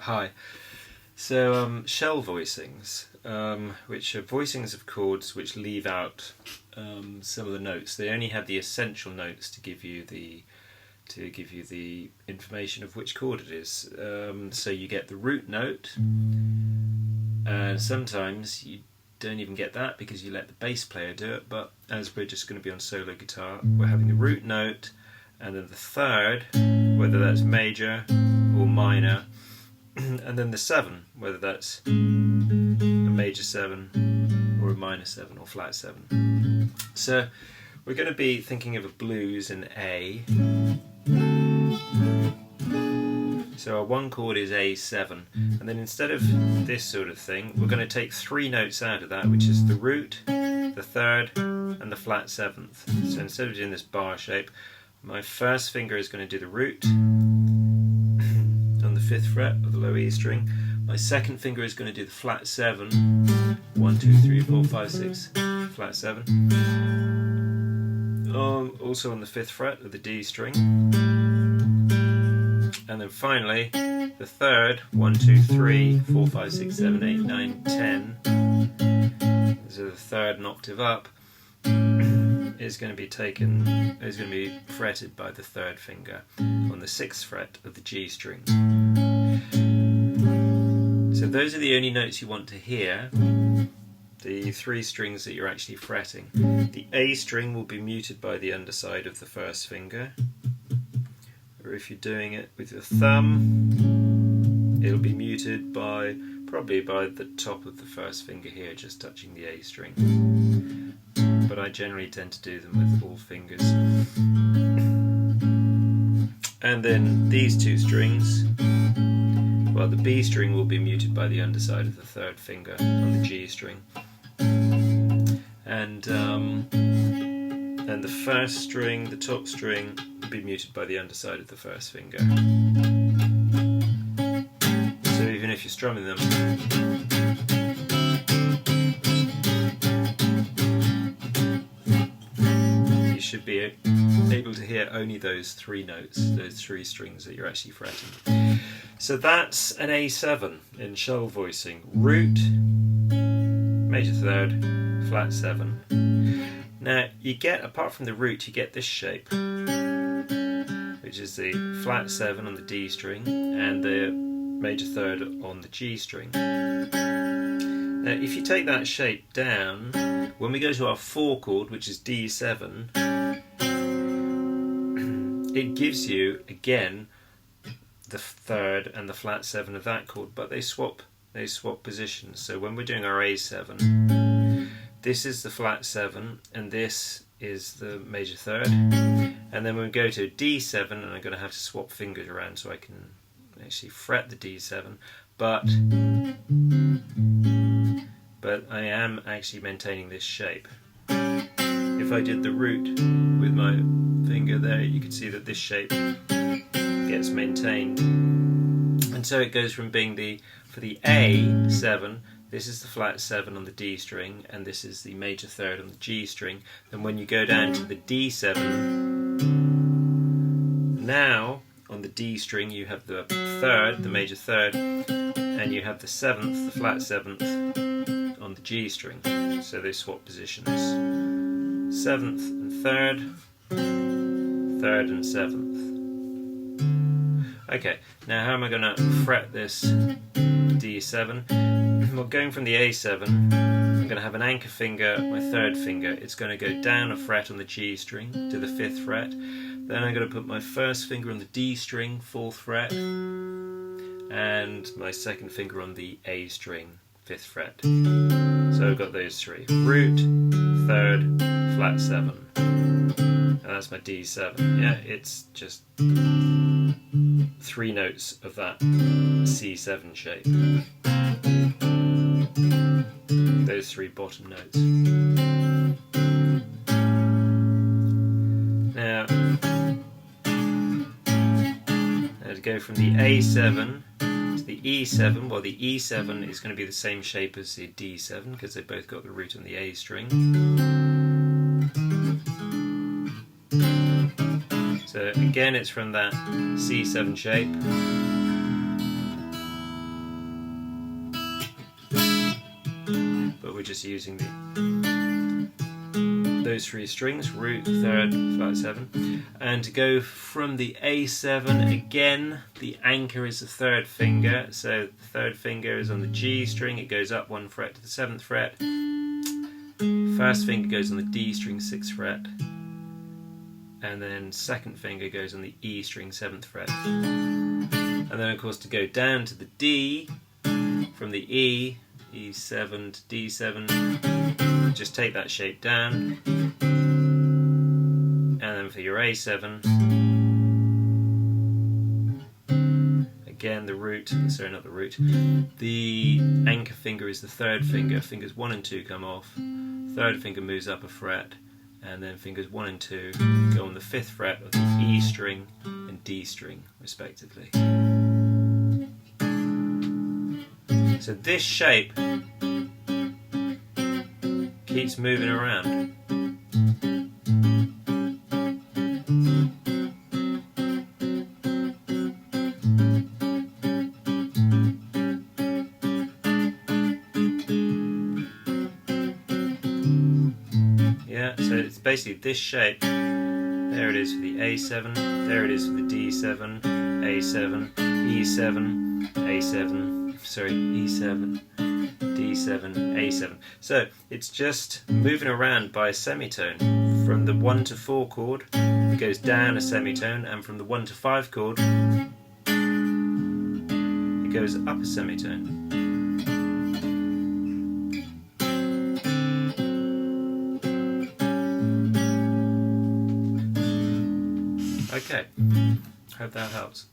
Hi. So shell voicings, which are voicings of chords which leave out some of the notes. They only have the essential notes to give you the information of which chord it is. So you get the root note, and sometimes you don't even get that because you let the bass player do it. But as we're just going to be on solo guitar, we're having the root note, and then the third, whether that's major or minor, and then the 7, whether that's a major 7 or a minor 7 or flat 7. So we're going to be thinking of a blues in A. So our one chord is A7, and then instead of this sort of thing, we're going to take 3 notes out of that, which is the root, the third, and the flat 7th. So instead of doing this bar shape, my first finger is going to do the root on the 5th fret of the low E string. My second finger is going to do the flat 7, 1, 2, 3, 4, 5, 6, flat 7. Also on the 5th fret of the D string. And then finally, the third, 1, 2, 3, 4, 5, 6, 7, 8, 9, 10. So the third an octave up is going to be fretted by the third finger on the 6th fret of the G string. So those are the only notes you want to hear, the 3 strings that you're actually fretting. The A string will be muted by the underside of the first finger, or if you're doing it with your thumb, it'll be muted probably by the top of the first finger here, just touching the A string. But I generally tend to do them with all fingers. And then these 2 strings, well, the B string will be muted by the underside of the third finger on the G string. And the first string, the top string, will be muted by the underside of the first finger. So even if you're strumming them, you should be able to hear only those 3 notes, those 3 strings that you're actually fretting. So that's an A7 in shell voicing. Root, major third, flat 7. Now you get, apart from the root, you get this shape, which is the flat 7 on the D string and the major third on the G string. Now if you take that shape down, when we go to our 4 chord, which is D7, it gives you, again, the third and the flat 7 of that chord, but they swap positions. So when we're doing our A7, this is the flat 7 and this is the major third, and then when we go to D7, and I'm going to have to swap fingers around so I can actually fret the D7, but I am actually maintaining this shape. If I did the root with my finger there, you can see that this shape gets maintained, and so it goes from being for the A7, this is the flat 7 on the D string, and this is the major third on the G string. And when you go down to the D7, now on the D string you have the third, the major third, and you have the 7th, the flat 7th on the G string. So they swap positions. 7th and 3rd, 3rd and 7th. Okay, now how am I going to fret this D7? Well, going from the A7, I'm going to have an anchor finger, my 3rd finger. It's going to go down a fret on the G string to the 5th fret. Then I'm going to put my first finger on the D string, 4th fret, and my second finger on the A string, 5th fret. So I've got those 3. Root, 3rd, flat 7. And that's my D7. Yeah, it's just 3 notes of that C7 shape. Those 3 bottom notes. Now to go from the A7 to the E7, well, the E7 is going to be the same shape as the D7 because they've both got the root on the A string. So again, it's from that C7 shape. just using those three strings, root, third, flat 7, and to go from the A7 again, the anchor is the third finger, so the third finger is on the G string, it goes up 1 fret to the 7th fret, first finger goes on the D string 6th fret, and then second finger goes on the E string 7th fret, and then of course to go down to the D, from the E, E7 to D7, just take that shape down, and then for your A7, again the root, sorry not the root, the anchor finger is the third finger, fingers 1 and 2 come off, third finger moves up a fret, and then fingers 1 and 2 go on the 5th fret of the E string and D string respectively. So this shape keeps moving around. Yeah, so it's basically this shape. There it is for the A7, there it is for the D7, A7, E7, A7, sorry, E7, D7, A7. So it's just moving around by a semitone. From the 1 to 4 chord, it goes down a semitone, and from the 1 to 5 chord, it goes up a semitone. Okay, hope that helps.